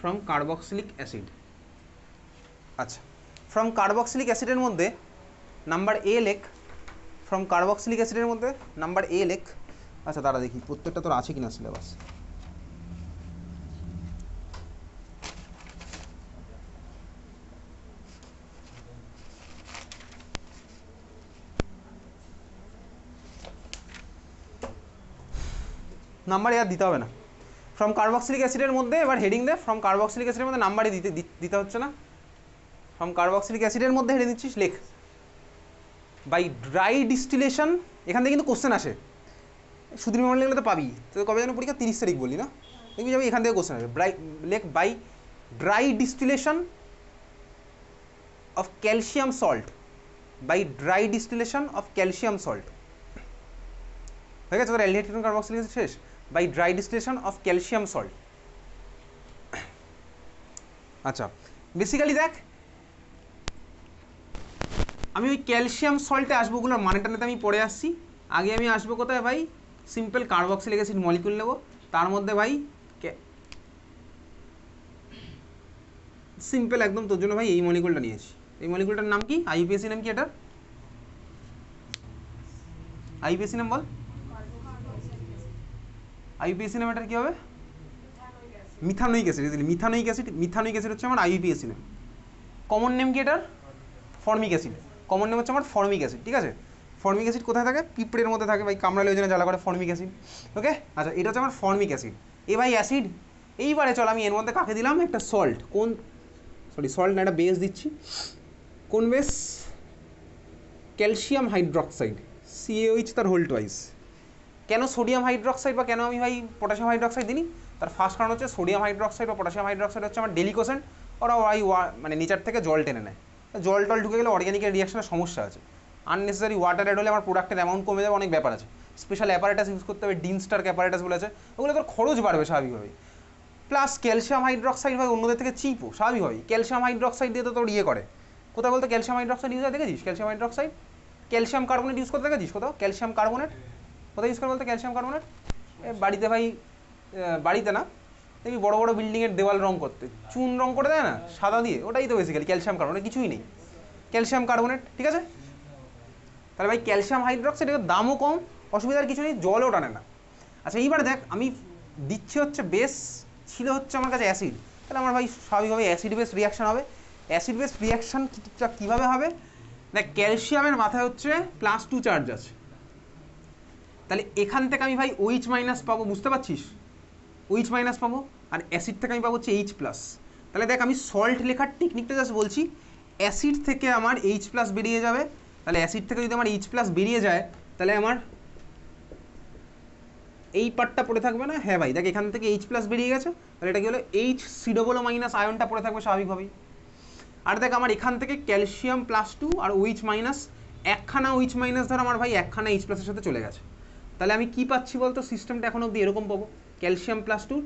from carboxylic acid. আচ্ছা, ফ্রম কার্বক্সিলিক অ্যাসিডের মধ্যে নাম্বার এ লেখ। ফ্রম কার্বক্সিলিক অ্যাসিডের মধ্যে নাম্বার এ লেখ। আচ্ছা দাঁড়া দেখি প্রত্যেকটা তোর আছে কিনা সিলেবাস। নাম্বার আর দিতে হবে না। ফ্রম কার্বক্সিলিক অ্যাসিডের মধ্যে এবার হেডিং দে ফ্রম কার্বক্সিলিক অ্যাসিডের মধ্যে নাম্বারই দিতে হচ্ছে না। ফ্রম কার্বক্সিলিক অ্যাসিডের মধ্যে হেডিং দিচ্ছিস, লেখ বাই ড্রাই ডিস্টিলেশন। এখান থেকে কিন্তু কোশ্চেন আসে, সুধীর মেমন লিখলে তো পাবি। তো কবে যেন পরীক্ষা? 30 তারিখ বললি না? দেখবি যাবি এখান থেকে কোশ্চেন আসবে। লেখ by dry distillation of calcium salt, by dry distillation of calcium salt. হয়ে গেছে তোর অ্যালডিহাইড কিটোন কার্বক্সিলিক অ্যাসিড শেষ। By dry distillation of calcium salt. আচ্ছা, বেসিক্যালি দেখ আমি ওই ক্যালসিয়াম সল্টে আসবো, ওগুলোর মানেটা নিতে আমি পড়ে আসছি। আগে আমি আসবো কোথায় ভাই? সিম্পল কার্বক্সিলিক অ্যাসিড মলিকুল নেবো, তার মধ্যে ভাই সিম্পল একদম তোর জন্য ভাই এই মলিকুলটা নিয়েছি। এই মলিকুলটার নাম কি? আইউপিএসি নাম কি এটার? আইউপিএসি নাম বল। আইউপিএসি নাম এটার কী হবে? Methanoic acid. Methanoic acid, methanoic acid হচ্ছে আমার আইউপিএসি নেম। কমন নেম কি এটার? Formic acid. কমন নেম হচ্ছে আমার ফর্মিক অ্যাসিড, ঠিক আছে? ফর্মিক অ্যাসিড কোথায় থাকে? পিঁপড়ের মধ্যে থাকে ভাই, কামড়ালে ওই জন্য জ্বালা করে ফর্মিক অ্যাসিড। ওকে, আচ্ছা এটা হচ্ছে আমার ফর্মিক অ্যাসিড। এ ভাই অ্যাসিড। এইবারে চল আমি এর মধ্যে কাকে দিলাম? একটা সল্ট। কোন সল্ট না, একটা বেস দিচ্ছি। কোন বেস? ক্যালসিয়াম হাইড্রক্সাইড, CaOH তার হোল টুয়াইস। কেন সোডিয়াম হাইড্রক্সাইড বা কেন আমি ভাই পটাশিয়াম হাইড্রক্সাইড দিই? তার ফার্স্ট কারণ হচ্ছে সোডিয়াম হাইড্রক্সাইড বা পটাশিয়াম হাইড্রক্সাইড হচ্ছে আমার ডেলিকোসেন্ট ওরা ওই মানে নেচার থেকে জল টেনে নেয়, জল টল ঢুকে গেলে অর্গ্যানিকের রিয়াকশনের সমস্যা আছে, আননেসেসারি ওয়াটার অ্যাড হলে আমার প্রোডাক্টের অ্যামাউন্ট কমে যাবে, অনেক ব্যাপার আছে, স্পেশাল অ্যাপারেটাস ইউজ করতে হবে, ডিন স্টার্ক অ্যাপারেটাস বলে আছে, ওগুলো তোর খরচ বাড়বে স্বাভাবিকভাবেই। প্লাস ক্যালসিয়াম হাইড্রক্সাইড হয় অন্যদের থেকে চিপও স্বাভাবিকভাবেই, ক্যালসিয়াম হাইড্রক্সাইড দিয়ে তো তোর ইয়ে করে, কোথায় বলতো ক্যালসিয়াম হাইড্রক্সাইড ইউজ হয় দেখেছিস? Calcium hydroxide, calcium carbonate use করতে দেখেছিস কোথাও? ক্যালসিয়াম কার্বনেট কোথায় ইউজ করে বলতো ক্যালসিয়াম কার্বনেট? বাড়িতে ভাই, বাড়িতে না, দেখবি বড় বড় বিল্ডিংয়ের দেওয়াল রং করতে চুন রং করে দেয় না সাদা দিয়ে, ওটাই তো বেসিক্যালি ক্যালসিয়াম কার্বনেট, কিছুই নেই, ক্যালসিয়াম কার্বনেট, ঠিক আছে? তাহলে ভাই ক্যালসিয়াম হাইড্রক্সাইড এর দামও কম, অসুবিধার কিছু নেই, জলও টানে না। আচ্ছা এইবার দেখ, আমি দিচ্ছি হচ্ছে বেস, ছিল হচ্ছে আমার কাছে অ্যাসিড, তাহলে আমার ভাই স্বাভাবিকভাবে অ্যাসিড বেস রিয়াকশন হবে। অ্যাসিড বেস রিয়াকশন কীভাবে হবে? দেখ ক্যালসিয়ামের মাথায় হচ্ছে +2 চার্জ আছে, তাহলে এখান থেকে আমি ভাই OH মাইনাস পাবো, বুঝতে পারছিস? OH মাইনাস পাবো, আর অ্যাসিড থেকে আমি পাবো হচ্ছে H প্লাস। তাহলে দেখ আমি সল্ট লেখার টেকনিকটা জাস্ট বলছি, অ্যাসিড থেকে আমার H প্লাস বেরিয়ে যাবে, তাহলে অ্যাসিড থেকে যদি আমার H প্লাস বেরিয়ে যায় তাহলে আমার এই পার্টটা পড়ে থাকবে না? হ্যাঁ ভাই দেখ এখান থেকে H প্লাস বেরিয়ে গেছে, তাহলে এটা কি হলো HCOO মাইনাস আয়নটা পড়ে থাকবে স্বাভাবিকভাবেই। আর দেখ আমার এখান থেকে ক্যালসিয়াম +2 আর OH মাইনাস, একখানা OH মাইনাস ধর আমার ভাই একখানা H প্লাসের সাথে চলে গেছে, তাহলে আমি কি পাচ্ছি বলতো? সিস্টেমটা এখন অবধি এরকম পাবো, ক্যালসিয়াম +2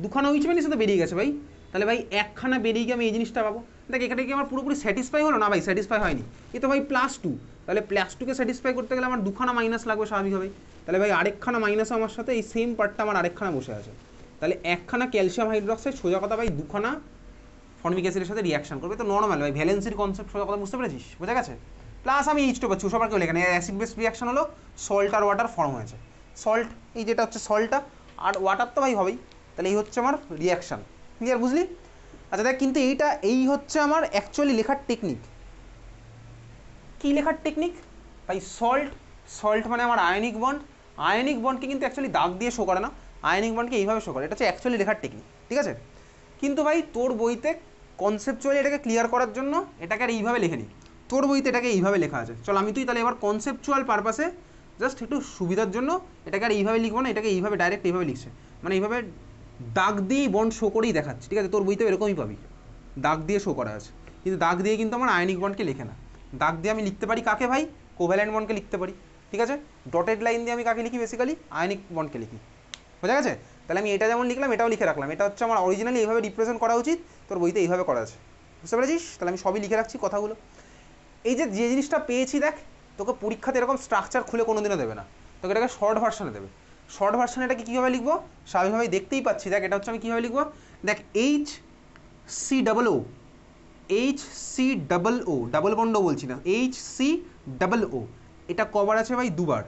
দুখানা OH মাইনাস সাথে বেরিয়ে গেছে ভাই, তাহলে ভাই একখানা বেরিয়ে গিয়ে আমি এই জিনিসটা পাবো। দেখ এখানে কি আমার পুরোপুরি স্যাটিসফাই হলো না ভাই? স্যাটিসফাই হয়নি, এ তো ভাই +2, তাহলে +2কে স্যাটিসফাই করতে গেলে আমার দুখানা মাইনাস লাগবে স্বাভাবিকভাবেই, তাহলে ভাই আরেকখানা মাইনাস আমার সাথে এই সেম পার্টটা আমার আরেকখানা বসে আছে, তাহলে একখানা ক্যালসিয়াম হাইড্রক্সাইড সোজা কথা ভাই দুখানা ফর্মিক অ্যাসিডের সাথে রিয়াকশন করবে, তো নর্মাল ভাই ভ্যালেন্সির কনসেপ্ট সোজা কথা বুঝতে পেরেছিস? বোঝা গেছে? প্লাস আমি H2 পাচ্ছি, সবার কেউ লেখা নেই, অ্যাসিড বেস রিয়াকশন হলো, সল্ট আর ওয়াটার ফর্ম হয়েছে, সল্ট এই যেটা হচ্ছে সল্টটা, আর ওয়াটার তো ভাই হবেই, তাহলে এই হচ্ছে আমার রিয়াকশান, ক্লিয়ার বুঝলি? আচ্ছা দেখ কিন্তু এই হচ্ছে আমার অ্যাকচুয়ালি লেখার টেকনিক। কী লেখার টেকনিক ভাই? সল্ট মানে আমার আয়নিক বন্ড, আয়নিক বন্ডকে কিন্তু অ্যাকচুয়ালি দাগ দিয়ে শো করে না, আয়নিক বন্ডকে এইভাবে শো করে, এটা হচ্ছে অ্যাকচুয়ালি লেখার টেকনিক, ঠিক আছে? কিন্তু ভাই তোর বইতে কনসেপচুয়ালি এটাকে ক্লিয়ার করার জন্য এটাকে আর এইভাবে লেখে নি, তোর বইতে এটাকে এইভাবে লেখা আছে, চল আমি তুই তাহলে এবার কনসেপচুয়াল পারপাসে জাস্ট একটু সুবিধার জন্য এটাকে আর এইভাবে লিখবো না, এটাকে এইভাবে ডাইরেক্ট এইভাবে লিখছে, মানে এইভাবে দাগ দিয়েই বন্ড শো করেই দেখাচ্ছে, ঠিক আছে? তোর বইতেও এরকমই পাবি, দাগ দিয়ে শো করা আছে, কিন্তু দাগ দিয়ে কিন্তু আমার আয়নিক বন্ডকে লেখে না, দাগ দিয়ে আমি লিখতে পারি কাকে ভাই? কোভ্যালেন্ট বন্ডকে লিখতে পারি, ঠিক আছে? ডটেড লাইন দিয়ে আমি কাকে লিখি? বেসিক্যালি আয়নিক বন্ডকে লিখি, বোঝা গেছে? তাহলে আমি এটা যেমন লিখলাম এটাও লিখে রাখলাম, এটা হচ্ছে আমার অরিজিনালি এইভাবে রিপ্রেজেন্ট করা উচিত, তোর বইতে এইভাবে করা আছে, বুঝতে পেরেছিস? তাহলে আমি সবই লিখে রাখছি কথাগুলো। এই যে জিনিসটা পেয়েছি দেখ, তোকে পরীক্ষাতে এরকম স্ট্রাকচার খুলে কোনোদিনও দেবে না, তোকে এটাকে শর্ট ভার্সানে দেবে, শর্ট ভার্সানে এটাকে কীভাবে লিখবো? স্বাভাবিকভাবে দেখতেই পাচ্ছি, দেখ এটা হচ্ছে আমি কীভাবে লিখবো, দেখ HCOO, HCOO, ডাবল বন্ডও বলছি না, HCOO, এটা কবার আছে ভাই? দুবার,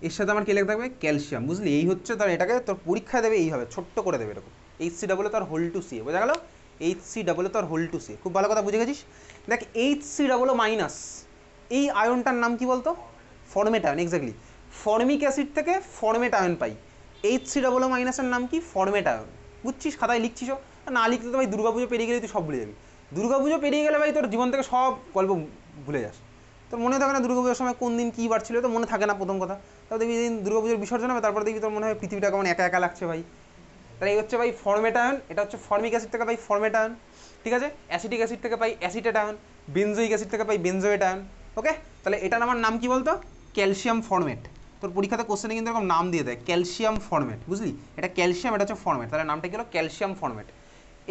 এর সাথে আমার কে লেখা থাকবে? ক্যালসিয়াম, বুঝলি? এই হচ্ছে তার, এটাকে তোর পরীক্ষায় দেবে এইভাবে ছোট্ট করে দেবে এরকম, HCOO তার HCO, বোঝা গেল? HCOO তার HCO, খুব ভালো কথা বুঝে গেছিস। দেখ HCOO মাইনাস, এই আয়নটার নাম কি বলতো? Format ion, exactly, formic acid থেকে ফর্মেট আয়ন পাই, HCOO মাইনাসের নাম কি? ফর্মেট আয়ন, বুঝছিস? খাতায় লিখছিস, না লিখতে তো ভাই দুর্গাপুজো পেরিয়ে গেলে তুই সব ভুলে যাবি, দুর্গাপুজো পেরিয়ে গেলে ভাই তোর জীবন থেকে সব গল্প ভুলে যাস, তোর মনে থাকে না দুর্গাপুজোর সময় কোন দিন কী বার ছিল, তো মনে থাকে না প্রথম কথা, তারপর দেখবি যেদিন দুর্গাপুজোর বিসর্জন হবে তারপর দেখবি তোর মনে হয় পৃথিবীটা কেমন একা একা লাগছে ভাই। তাহলে এই হচ্ছে ভাই ফর্মেট আয়ন, এটা হচ্ছে ফর্মিক অ্যাসিড থেকে পাই ফর্মেট আয়ন, ঠিক আছে? অ্যাসিটিক অ্যাসিড থেকে পাই অ্যাসিটেট আয়ন, বেনজোইক অ্যাসিড থেকে পাই বেনজোয়েট আয়ন, ওকে? তাহলে এটার আমার নাম কি বলতো? ক্যালসিয়াম ফর্মেট, তোর পরীক্ষাতে কোশ্চেনে কিন্তু এরকম নাম দিয়ে দেয়, ক্যালসিয়াম ফর্মেট, বুঝলি? এটা ক্যালসিয়াম, এটা হচ্ছে ফর্মেট, তাহলে নামটা কি হলো? Calcium format.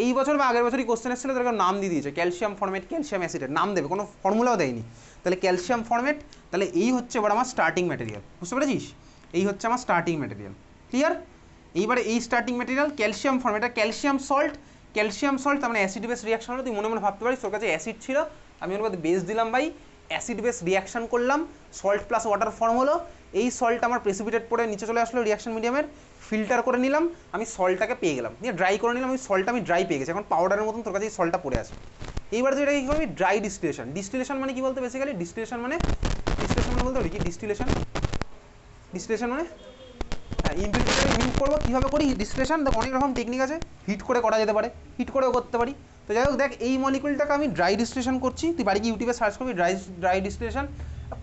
এই বছর বা আগের বছরই কোশ্চেন এসেছিলো, তার নাম দিয়ে দিয়েছে ক্যালসিয়াম ফর্মেট, ক্যালসিয়াম অ্যাসিডের নাম দেবে, কোনো ফর্মুলাও দেয়নি, তাহলে ক্যালসিয়াম ফর্মেট। তাহলে এই হচ্ছে এবার আমার স্টার্টিং ম্যাটেরিয়াল, বুঝতে পেরেছিস? এই হচ্ছে আমার স্টার্টিং ম্যাটেরিয়াল, ক্লিয়ার? এইবারে এই স্টার্টিং ম্যাটেরিয়াল ক্যালসিয়াম ফর্মেট, এটা ক্যালসিয়াম সল্ট, ক্যালসিয়াম সল্ট তার মানে অ্যাসিড বেস রিয়াকশন হলো, তুই মনে মনে ভাবতে পারিস তোর কাছে অ্যাসিড ছিল, আমি ওর মধ্যে বেস দিলাম ভাই, অ্যাসিড বেস রিয়াকশন করলাম, সল্ট প্লাস ওয়াটার ফর্ম হলো, এই সল্ট আমার প্রেসিপিটেট পড়ে নিচে চলে আসলো রিয়াকশন মিডিয়ামের, ফিল্টার করে নিলাম, আমি সল্টটাকে পেয়ে গেলাম, দিয়ে ড্রাই করে নিলাম, ওই সল্টটা আমি ড্রাই পেয়ে গেছি, এখন পাউডারের মতন তোর কাছে এই সল্টটা পড়ে আছে। এইবার তুই এটাকে কী করবি? ড্রাই ডিস্টিলেশন, ডিস্টিলেশন মানে কি বলতো? বেসিক্যালি ডিস্টিলেশন মানে বলতে পারি কি? ডিস্টিলেশন মানে হ্যাঁ ইম্পিউরিটি রিমুভ করবো, কীভাবে করি ডিস্টিলেশন? দেখ অনেক রকম টেকনিক আছে, হিট করে করা যেতে পারে, হিট করেও করতে পারি, তো যাই হোক দেখ এই মলিকুলটাকে আমি ড্রাই ডিস্টিলেশন করছি, তুই বাড়ি গিয়ে ইউটিউবে সার্চ করবি ড্রাই ডিস্টিলেশন,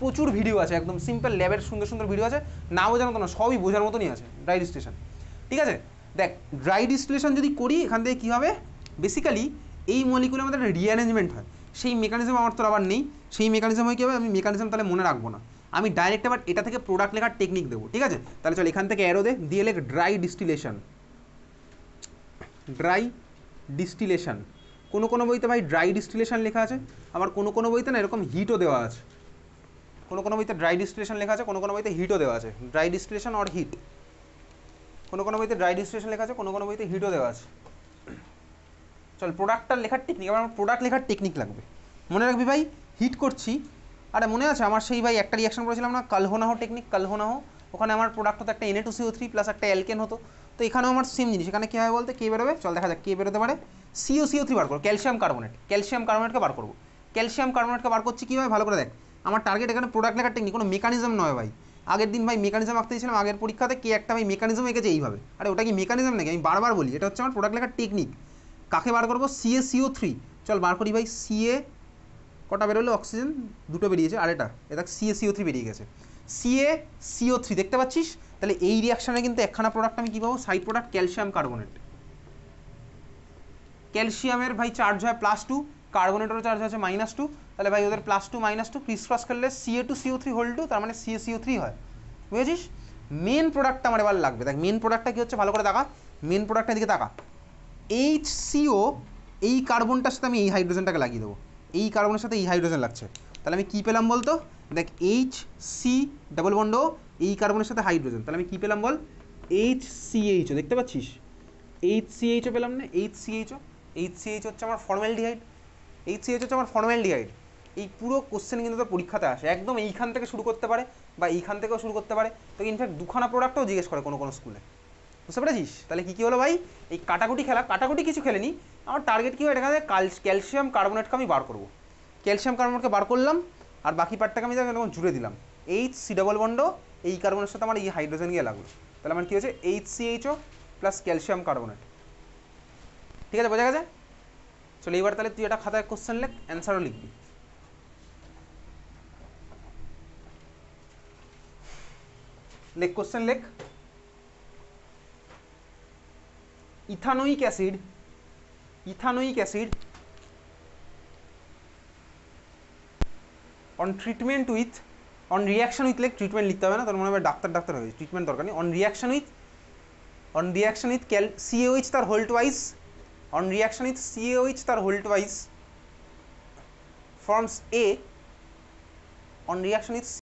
প্রচুর ভিডিও আছে, একদম সিম্পল ল্যাবের সুন্দর সুন্দর ভিডিও আছে, না বোঝার মতো না, সবই বোঝার মতনই আছে ড্রাই ডিস্টিলেশন, ঠিক আছে? দেখ ড্রাই ডিস্টিলেশন যদি করি এখান থেকে কী হবে, বেসিক্যালি এই মলিকুলের আমাদের রিঅ্যারেঞ্জমেন্ট হয়, সেই মেকানিজম আমার তো আবার নেই, সেই মেকানিজম হয় কী হবে, আমি মেকানিজম তাহলে মনে রাখবো না, আমি ডাইরেক্ট আবার এটা থেকে প্রোডাক্ট লেখার টেকনিক দেবো, ঠিক আছে। তাহলে চল এখান থেকে অ্যারো দিয়ে লেখ ড্রাই ডিস্টিলেশন। ড্রাই ডিস্টিলেশন কোনো বইতে ভাই ড্রাই ডিস্টিলেশন লেখা আছে, আবার কোনো বইতে না এরকম হিটও দেওয়া আছে, কোনো বইতে ড্রাই ডিস্টিলেশন লেখা আছে, কোনো বইতে হিটও দেওয়া আছে, ড্রাই ডিস্টিলেশন অর হিট, কোনো বইতে ড্রাই ডিস্টিলেশন লেখা আছে, কোনো বইতে হিটও দেওয়া আছে। চল প্রোডাক্টটার লেখার টেকনিক, আমার প্রোডাক্ট লেখার টেকনিক লাগবে, মনে রাখবি ভাই হিট করছি। আরে মনে আছে আমার সেই ভাই একটা রিয়াকশন করেছিলাম না কালহোনাহো টেকনিক, কালহোনাহো, ওখানে আমার প্রোডাক্ট হতো একটা Na2CO3 প্লাস একটা অ্যালকেন হতো, তো এখানেও আমার সেম জিনিস, এখানে কী হয় বলতে কে বেরোবে, চল দেখা যাক কে বেরোতে পারে, COCO3 বার করো, ক্যালসিয়াম কার্বনেটকে বার করবো, ক্যালসিয়াম কার্বনেটকে বার করছি কীভাবে ভালো করে দেখ, আমার টার্গেট এখানে প্রোডাক্ট লেখার টেকনিক, কোনো মেকানিজম নয় ভাই। আগের দিন ভাই মেকানিজম আঁকতে দিয়েছিলাম, আগের পরীক্ষাতে কে একটা ভাই মেকানিজম এঁকেছে এইভাবে, আরে ওটা কি মেকানিজম নাকি, আমি বারবার বলি এটা হচ্ছে আমার প্রোডাক্ট লেখার টেকনিক। কাকে বার করবো, CaCO3, চল বার করি ভাই, Ca কটা বেরোলো, অক্সিজেন দুটো বেরিয়েছে, আর এটা দেখ CaCO3 বেরিয়ে গেছে, CaCO3 দেখতে পাচ্ছিস, তাহলে এই রিয়াকশানে কিন্তু একখানা প্রোডাক্ট আমি কী পাবো, সাইড প্রোডাক্ট ক্যালসিয়াম কার্বনেট, ক্যালসিয়ামের ভাই চার্জ হয় +2, কার্বনেটেরও চার্জ আছে -2, তাহলে ভাই ওদের +2 -2 ক্রিস ক্রস করলে Ca2CO3 2, তার মানে CaCO3 হয়, বুঝেছিস। মেন প্রোডাক্টটা আমার এবার লাগবে, দেখ মেন প্রোডাক্টটা কী হচ্ছে ভালো করে তাকা, মেন প্রোডাক্টের দিকে তাকা, HCO, এই কার্বনটার সাথে আমি এই হাইড্রোজেনটাকে লাগিয়ে দেবো, এই কার্বনের সাথে এই হাইড্রোজেন লাগছে, তাহলে আমি কী পেলাম বলতো, দেখ HC ডাবল বন্ড এই কার্বনের সাথে হাইড্রোজেন, তাহলে আমি কী পেলাম বল, HCHO, দেখতে পাচ্ছিস HCHO পেলাম না, HCH হচ্ছে আমার ফর্মালডিহাইড, HCH হচ্ছে আমার ফর্মালডিহাইড। এই পুরো কোশ্চেন কিন্তু তোর পরীক্ষাতে আসে, একদম এইখান থেকে শুরু করতে পারে বা এইখান থেকেও শুরু করতে পারে, তো ইনফ্যাক্ট দুখানা প্রোডাক্টও জিজ্ঞেস করে কোনো স্কুলে, বুঝতে পেরেছিস। তাহলে কী হলো ভাই, এই কাটাকুটি খেলা, কাটাকুটি কিছু খেলেনি, আমার টার্গেট কী হয়, এখানে ক্যালসিয়াম কার্বনেটকে আমি বার করবো, ক্যালসিয়াম কার্বনেটকে বার করলাম, আর বাকি পার্টটাকে আমি এরকম জুড়ে দিলাম, HC ডাবল বন্ড এই কার্বনের সাথে আমার এই হাইড্রোজেন গিয়ে লাগলো, তাহলে আমার কী হচ্ছে HCHO প্লাস ক্যালসিয়াম কার্বনেট, ঠিক আছে, বোঝা গেছে। চলো এইবার তাহলে তুই একটা খাতায় কোশ্চেন লেখ, অ্যান্সারও লিখবি। লেখ কোশ্চেন লেখ, ethanoic acid on treatment with, on reaction with, লেখ ট্রিটমেন্ট লিখতে হবে না, তোর মনে হয় ডাক্তার হয়ে ট্রিটমেন্ট দরকার নেই, অন রিয়াকশন উইথ CaOH তার whole twice, on reaction with CaOH তার whole twice forms A, on reaction with